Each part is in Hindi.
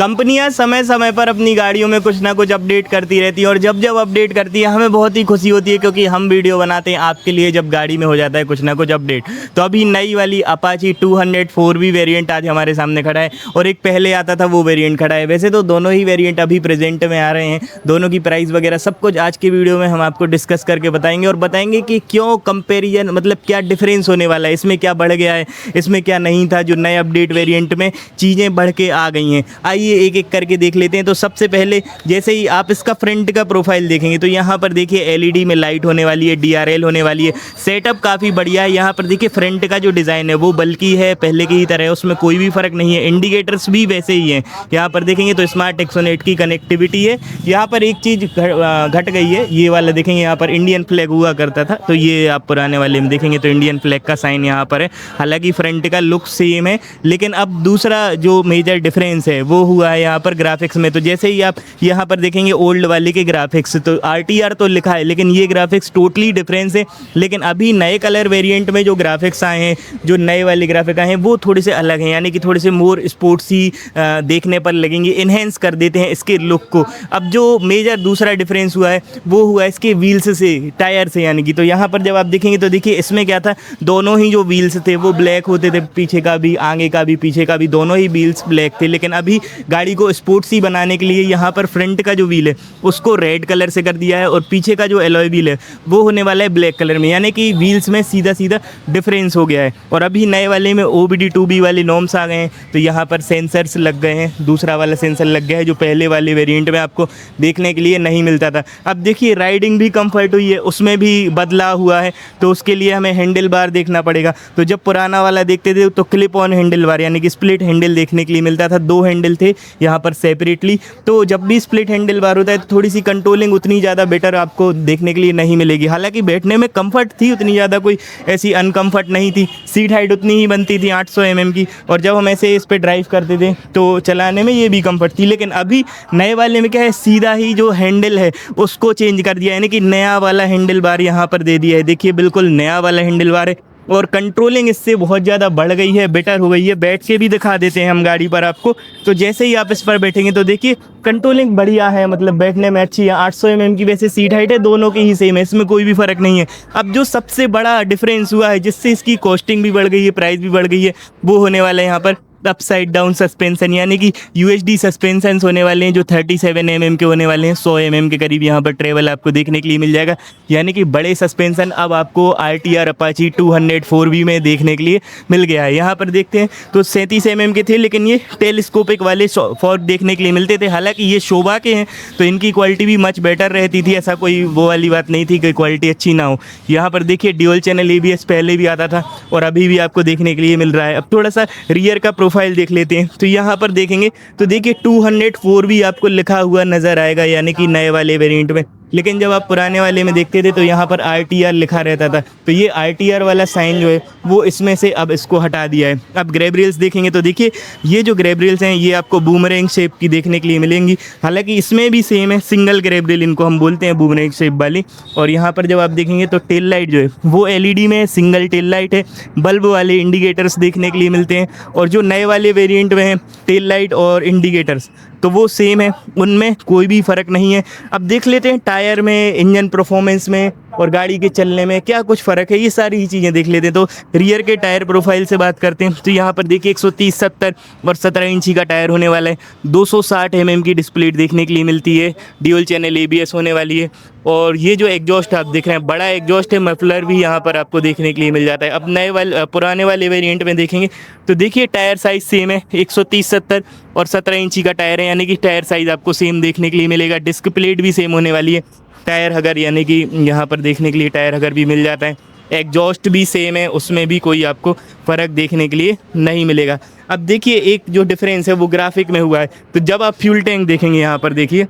कंपनियां समय समय पर अपनी गाड़ियों में कुछ ना कुछ अपडेट करती रहती है और जब जब अपडेट करती है हमें बहुत ही खुशी होती है, क्योंकि हम वीडियो बनाते हैं आपके लिए जब गाड़ी में हो जाता है कुछ ना कुछ अपडेट। तो अभी नई वाली अपाची 204V वेरिएंट आज हमारे सामने खड़ा है और एक पहले आता था वो वेरिएंट खड़ा है। वैसे तो दोनों ही वेरिएंट अभी प्रेजेंट में आ रहे हैं, दोनों की प्राइस वगैरह सब कुछ आज के वीडियो में हम आपको डिस्कस करके बताएंगे और बताएंगे कि क्यों कंपेरिजन, मतलब क्या डिफरेंस होने वाला है, इसमें क्या बढ़ गया है, इसमें क्या नहीं था, जो नए अपडेट वेरिएंट में चीज़ें बढ़ के आ गई हैं। आइए एक एक करके देख लेते हैं। तो सबसे पहले जैसे ही आप इसका फ्रंट का प्रोफाइल देखेंगे तो यहाँ पर देखिए एलईडी में लाइट होने वाली है, डीआरएल होने वाली है, सेटअप काफ़ी बढ़िया है। यहाँ पर देखिए फ्रंट का जो डिज़ाइन है वो बल्कि है पहले की ही तरह है, उसमें कोई भी फ़र्क नहीं है। इंडिकेटर्स भी वैसे ही हैं। यहाँ पर देखेंगे तो स्मार्ट एक्सोनेट की कनेक्टिविटी है। यहाँ पर एक चीज़ घट गई है, ये वाला देखेंगे यहाँ पर इंडियन फ्लैग हुआ करता था, तो ये आप पुराने वाले में देखेंगे तो इंडियन फ्लैग का साइन यहाँ पर है। हालांकि फ्रंट का लुक सेम है, लेकिन अब दूसरा जो मेजर डिफरेंस है वो हुआ है यहाँ पर ग्राफिक्स में। तो जैसे ही आप यहाँ पर देखेंगे ओल्ड वाले के ग्राफिक्स, तो आरटीआर तो लिखा है लेकिन ये ग्राफिक्स टोटली डिफरेंस है। लेकिन अभी नए कलर वेरिएंट में जो ग्राफिक्स आए हैं, जो नए वाले ग्राफिक आए हैं वो थोड़े से अलग हैं, यानी कि थोड़े से मोर स्पोर्ट्सी देखने पर लगेंगे, इन्हेंस कर देते हैं इसके लुक को। अब जो मेजर दूसरा डिफरेंस हुआ है वो हुआ इसके व्हील्स से, टायर से, यानी कि तो यहाँ पर जब आप देखेंगे तो देखिए इसमें क्या था, दोनों ही जो व्हील्स थे वो ब्लैक होते थे, पीछे का भी, आगे का भी, पीछे का भी, दोनों ही व्हील्स ब्लैक थे। लेकिन अभी गाड़ी को स्पोर्ट्सी बनाने के लिए यहाँ पर फ्रंट का जो व्हील है उसको रेड कलर से कर दिया है और पीछे का जो एलॉय व्हील है वो होने वाला है ब्लैक कलर में, यानी कि व्हील्स में सीधा सीधा डिफरेंस हो गया है। और अभी नए वाले में OBD2B वाले नॉर्म्स आ गए हैं, तो यहाँ पर सेंसर्स लग गए हैं, दूसरा वाला सेंसर लग गया है जो पहले वाले वेरिएंट में आपको देखने के लिए नहीं मिलता था। अब देखिए राइडिंग भी कंफर्ट हुई है, उसमें भी बदलाव हुआ है, तो उसके लिए हमें हैंडल बार देखना पड़ेगा। तो जब पुराना वाला देखते थे तो क्लिप ऑन हैंडल बार, यानी कि स्प्लिट हैंडल देखने के लिए मिलता था, दो हैंडल थे यहाँ पर सेपरेटली। तो जब भी स्प्लिट हैंडल बार होता है तो थोड़ी सी कंट्रोलिंग उतनी ज़्यादा बेटर आपको देखने के लिए नहीं मिलेगी। हालांकि बैठने में कंफर्ट थी, उतनी ज़्यादा कोई ऐसी अनकंफर्ट नहीं थी, सीट हाइट उतनी ही बनती थी 800 mm की, और जब हम ऐसे इस पर ड्राइव करते थे तो चलाने में ये भी कंफर्ट थी। लेकिन अभी नए वाले में क्या है, सीधा ही जो हैंडल है उसको चेंज कर दिया, यानी कि नया वाला हैंडल बार यहाँ पर दे दिया है। देखिए बिल्कुल नया वाला हैंडल बार है और कंट्रोलिंग इससे बहुत ज़्यादा बढ़ गई है, बेटर हो गई है। बैठ के भी दिखा देते हैं हम गाड़ी पर आपको, तो जैसे ही आप इस पर बैठेंगे तो देखिए कंट्रोलिंग बढ़िया है, मतलब बैठने में अच्छी है। 800 mm की वैसे सीट हाइट है, दोनों की ही सेम है, इसमें कोई भी फ़र्क नहीं है। अब जो सबसे बड़ा डिफरेंस हुआ है जिससे इसकी कॉस्टिंग भी बढ़ गई है, प्राइस भी बढ़ गई है, वो होने वाला है यहाँ पर अपसाइड डाउन सस्पेंशन, यानी कि UHD सस्पेंशन होने वाले हैं जो 37 mm के होने वाले हैं। 100 mm के करीब यहाँ पर ट्रेवल आपको देखने के लिए मिल जाएगा, यानी कि बड़े सस्पेंशन अब आपको RTR अपाची 204V में देखने के लिए मिल गया है। यहाँ पर देखते हैं तो 37 mm के थे, लेकिन ये टेलीस्कोपिक वाले फॉर्क देखने के लिए मिलते थे। हालांकि ये शोभा के हैं तो इनकी क्वालिटी भी मच बेटर रहती थी, ऐसा कोई वो वाली बात नहीं थी कि क्वालिटी अच्छी ना हो। यहाँ पर देखिए ड्यूल चैनल ABS पहले भी आता था और अभी भी आपको देखने के लिए मिल रहा है। अब थोड़ा सा रियर का प्रोफाइल देख लेते हैं, तो यहाँ पर देखेंगे तो देखिए 204V आपको लिखा हुआ नजर आएगा, यानी कि नए वाले वेरिएंट में। लेकिन जब आप पुराने वाले में देखते थे तो यहाँ पर RTR लिखा रहता था, तो ये RTR वाला साइन जो है वो इसमें से अब इसको हटा दिया है। अब ग्रैब रेल्स देखेंगे तो देखिए ये जो ग्रैब रेल्स हैं ये आपको बूमरैंग शेप की देखने के लिए मिलेंगी। हालांकि इसमें भी सेम है, सिंगल ग्रैब रेल इनको हम बोलते हैं, बूमरैंग शेप वाली। और यहाँ पर जब आप देखेंगे तो टेल लाइट जो है वो LED में सिंगल टेल लाइट है, बल्ब वाले इंडिकेटर्स देखने के लिए मिलते हैं। और जो नए वाले वेरिएंट में हैं टेल लाइट और इंडिकेटर्स तो वो सेम है, उनमें कोई भी फ़र्क नहीं है। अब देख लेते हैं टायर में, इंजन परफॉर्मेंस में और गाड़ी के चलने में क्या कुछ फ़र्क है, ये सारी ही चीज़ें देख लेते हैं। तो रियर के टायर प्रोफाइल से बात करते हैं तो यहाँ पर देखिए 130, 70 और 17 इंची का टायर होने वाला है। 260 mm की डिस्प्ले देखने के लिए मिलती है, ड्यूल चैनल ABS होने वाली है। और ये जो एग्जॉस्ट आप देख रहे हैं बड़ा एग्जॉस्ट है, मफलर भी यहाँ पर आपको देखने के लिए मिल जाता है। अब नए वाले पुराने वाले वेरिएंट में देखेंगे तो देखिए टायर साइज़ सेम है, 130, 70 और 17 इंची का टायर है, यानी कि टायर साइज़ आपको सेम देखने के लिए मिलेगा। डिस्क प्लेट भी सेम होने वाली है, टायर हगर यानी कि यहाँ पर देखने के लिए टायर हगर भी मिल जाता है। एग्जॉस्ट भी सेम है, उसमें भी कोई आपको फ़र्क देखने के लिए नहीं मिलेगा। अब देखिए एक जो डिफरेंस है वो ग्राफिक में हुआ है, तो जब आप फ्यूल टैंक देखेंगे यहाँ पर देखिए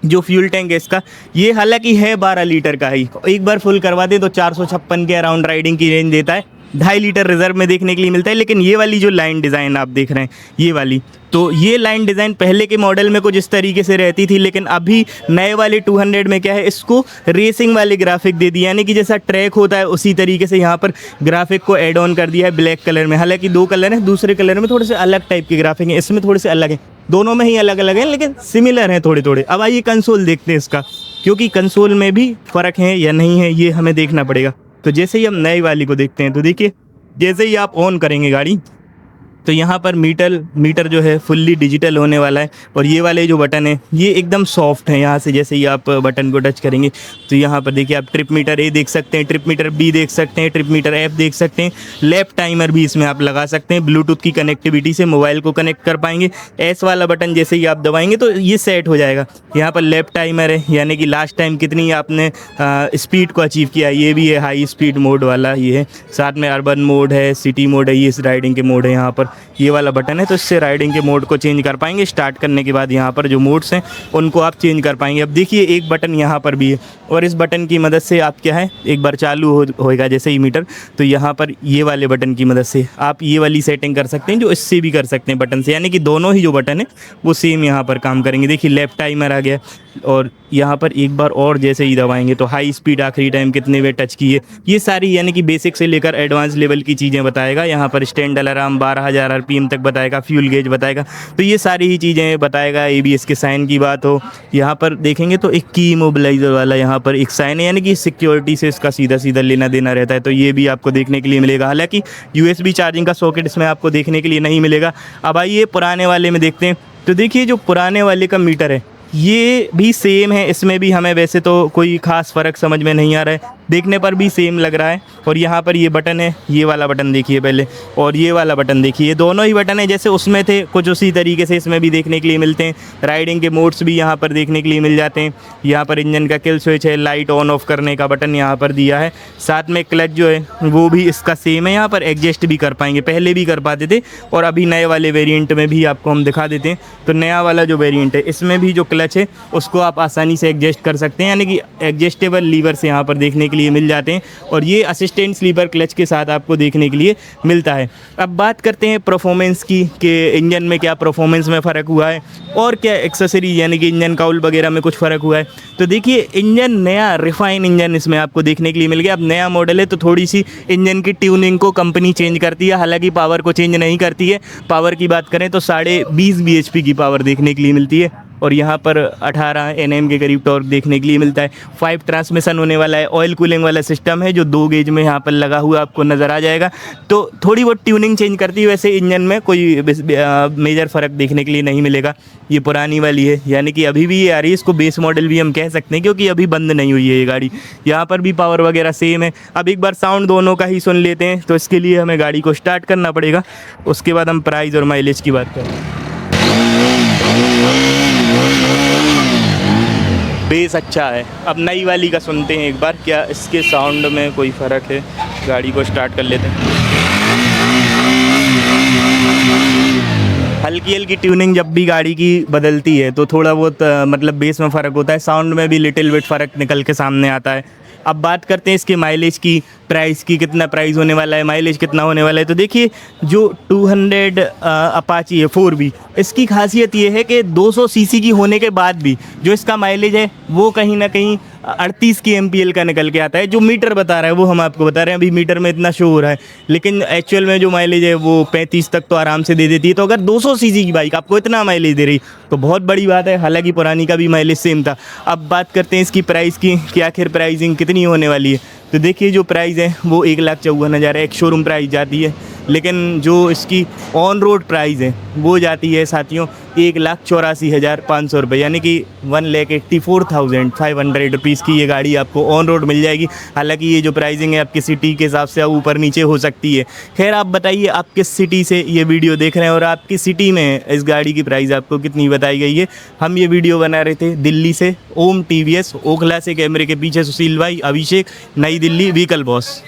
जो फ्यूल टैंक है इसका, ये हालांकि है 12 लीटर का ही, एक बार फुल करवा दे तो 456 के अराउंड राइडिंग की रेंज देता है। 2.5 लीटर रिजर्व में देखने के लिए मिलता है। लेकिन ये वाली जो लाइन डिज़ाइन आप देख रहे हैं ये वाली, तो ये लाइन डिज़ाइन पहले के मॉडल में कुछ इस तरीके से रहती थी, लेकिन अभी नए वाले 200 में क्या है, इसको रेसिंग वाले ग्राफिक दे दिया, यानी कि जैसा ट्रैक होता है उसी तरीके से यहाँ पर ग्राफिक को ऐड ऑन कर दिया है ब्लैक कलर में। हालांकि दो कलर हैं, दूसरे कलर में थोड़े से अलग टाइप के ग्राफिक हैं, इसमें थोड़े से अलग है। दोनों में ही अलग अलग हैं लेकिन सिमिलर हैं थोड़े थोड़े। अब आइए कंसोल देखते हैं इसका, क्योंकि कंसोल में भी फ़र्क है या नहीं है ये हमें देखना पड़ेगा। तो जैसे ही हम नई वाली को देखते हैं तो देखिए, जैसे ही आप ऑन करेंगे गाड़ी तो यहाँ पर मीटर जो है फुल्ली डिजिटल होने वाला है। और ये वाले जो बटन है ये एकदम सॉफ्ट हैं। यहाँ से जैसे ही आप बटन को टच करेंगे तो यहाँ पर देखिए आप ट्रिप मीटर ए देख सकते हैं, ट्रिप मीटर बी देख सकते हैं, ट्रिप मीटर एफ देख सकते हैं। लैप टाइमर भी इसमें आप लगा सकते हैं, ब्लूटूथ की कनेक्टिविटी से मोबाइल को कनेक्ट कर पाएंगे। एस वाला बटन जैसे ही आप दबाएंगे तो ये सेट हो जाएगा। यहाँ पर लैप टाइमर है, यानी कि लास्ट टाइम कितनी आपने स्पीड को अचीव किया, ये भी है हाई स्पीड मोड वाला ये है। साथ में अर्बन मोड है, सिटी मोड है, ये राइडिंग के मोड है। यहाँ पर ये वाला बटन है तो इससे राइडिंग के मोड को चेंज कर पाएंगे। स्टार्ट करने के बाद यहाँ पर जो मोड्स हैं उनको आप चेंज कर पाएंगे। अब देखिए एक बटन यहाँ पर भी है और इस बटन की मदद से आप क्या है, एक बार चालू होएगा जैसे ही मीटर, तो यहाँ पर ये वाले बटन की मदद से आप ये वाली सेटिंग कर सकते हैं जो इससे भी कर सकते हैं बटन से, यानी कि दोनों ही जो बटन है वो सेम यहाँ पर काम करेंगे। देखिए लैप टाइमर आ गया और यहाँ पर एक बार और जैसे ही दबाएंगे तो हाई स्पीड आखिरी टाइम कितने वे टच किए, ये सारी यानी कि बेसिक से लेकर एडवांस लेवल की चीज़ें बताएगा। यहाँ पर स्टैंड अलार्म 12,000 RPM तक बताएगा, फ्यूल गेज बताएगा, तो ये सारी ही चीज़ें बताएगा। ABS के साइन की बात हो, यहाँ पर देखेंगे तो एक की इमोबिलाइजर वाला यहाँ पर एक साइन है, यानी कि सिक्योरिटी से इसका सीधा सीधा लेना देना रहता है, तो ये भी आपको देखने के लिए मिलेगा। हालांकि USB चार्जिंग का सॉकेट इसमें आपको देखने के लिए नहीं मिलेगा। अब आइए पुराने वाले में देखते हैं। तो देखिए जो पुराने वाले का मीटर है ये भी सेम है, इसमें भी हमें वैसे तो कोई ख़ास फ़र्क समझ में नहीं आ रहा है, देखने पर भी सेम लग रहा है। और यहाँ पर ये बटन है, ये वाला बटन देखिए पहले और ये वाला बटन देखिए, दोनों ही बटन है जैसे उसमें थे कुछ उसी तरीके से इसमें भी देखने के लिए मिलते हैं। राइडिंग के मोड्स भी यहाँ पर देखने के लिए मिल जाते हैं। यहाँ पर इंजन का किल स्विच है, लाइट ऑन ऑफ करने का बटन यहाँ पर दिया है। साथ में क्लच जो है वो भी इसका सेम है, यहाँ पर एडजस्ट भी कर पाएंगे, पहले भी कर पाते थे और अभी नए वाले वेरिएंट में भी आपको हम दिखा देते हैं। तो नया वाला जो वेरिएंट है इसमें भी जो क्लच है उसको आप आसानी से एडजस्ट कर सकते हैं, यानी कि एडजस्टेबल लीवर से यहाँ पर देखने के लिए मिल जाते हैं और ये असिस्टेंट स्लीपर क्लच के साथ आपको देखने के लिए मिलता है। अब बात करते हैं परफॉर्मेंस की कि इंजन में क्या परफॉर्मेंस में फ़र्क हुआ है और क्या एक्सेसरी यानी कि इंजन काउल वगैरह में कुछ फ़र्क हुआ है। तो देखिए इंजन नया रिफाइन इंजन इसमें आपको देखने के लिए मिल गया। अब नया मॉडल है तो थोड़ी सी इंजन की ट्यूनिंग को कंपनी चेंज करती है, हालांकि पावर को चेंज नहीं करती है। पावर की बात करें तो 20.5 bhp की पावर देखने के लिए मिलती है और यहाँ पर 18 Nm के करीब टॉर्क देखने के लिए मिलता है। 5 ट्रांसमिशन होने वाला है, ऑयल कूलिंग वाला सिस्टम है जो 2 गेज में यहाँ पर लगा हुआ आपको नज़र आ जाएगा। तो थोड़ी बहुत ट्यूनिंग चेंज करती है, वैसे इंजन में कोई मेजर फ़र्क देखने के लिए नहीं मिलेगा। ये पुरानी वाली है, यानी कि अभी भी ये आ रही है, इसको बेस मॉडल भी हम कह सकते हैं क्योंकि अभी बंद नहीं हुई है ये गाड़ी। यहाँ पर भी पावर वगैरह सेम है। अब एक बार साउंड दोनों का ही सुन लेते हैं, तो इसके लिए हमें गाड़ी को स्टार्ट करना पड़ेगा, उसके बाद हम प्राइस और माइलेज की बात करें। बेस अच्छा है। अब नई वाली का सुनते हैं एक बार, क्या इसके साउंड में कोई फ़र्क है। गाड़ी को स्टार्ट कर लेते हैं। हल्की हल्की ट्यूनिंग जब भी गाड़ी की बदलती है तो थोड़ा बहुत मतलब बेस में फ़र्क होता है, साउंड में भी लिटिल बिट फ़र्क निकल के सामने आता है। अब बात करते हैं इसके माइलेज की, प्राइस की, कितना प्राइस होने वाला है, माइलेज कितना होने वाला है। तो देखिए जो 200 अपाची है 4V, इसकी खासियत ये है कि 200 सीसी की होने के बाद भी जो इसका माइलेज है वो कहीं ना कहीं 38 की MPL का निकल के आता है। जो मीटर बता रहा है वो हम आपको बता रहे हैं, अभी मीटर में इतना शो हो रहा है, लेकिन एक्चुअल में जो माइलेज है वो 35 तक तो आराम से दे देती है। तो अगर 200 सीसी की बाइक आपको इतना माइलेज दे रही तो बहुत बड़ी बात है, हालांकि पुरानी का भी माइलेज सेम था। अब बात करते हैं इसकी प्राइस की कि आखिर प्राइसिंग कितनी होने वाली है। तो देखिए जो प्राइस है वो 1,54,000 है, एक शोरूम प्राइस जाती है, लेकिन जो इसकी ऑन रोड प्राइस है वो जाती है साथियों 1,84,500 रुपये, यानी कि 1,84,500 रुपीज़ की ये गाड़ी आपको ऑन रोड मिल जाएगी। हालांकि ये जो प्राइसिंग है आपकी सिटी के हिसाब से ऊपर नीचे हो सकती है। खैर आप बताइए आप किस सिटी से ये वीडियो देख रहे हैं और आपकी सिटी में इस गाड़ी की प्राइस आपको कितनी बताई गई है। हम ये वीडियो बना रहे थे दिल्ली से, ओम TVS, ओखला से, कैमरे के पीछे सुशील भाई, अभिषेक, नई दिल्ली, व्हीकल बॉस।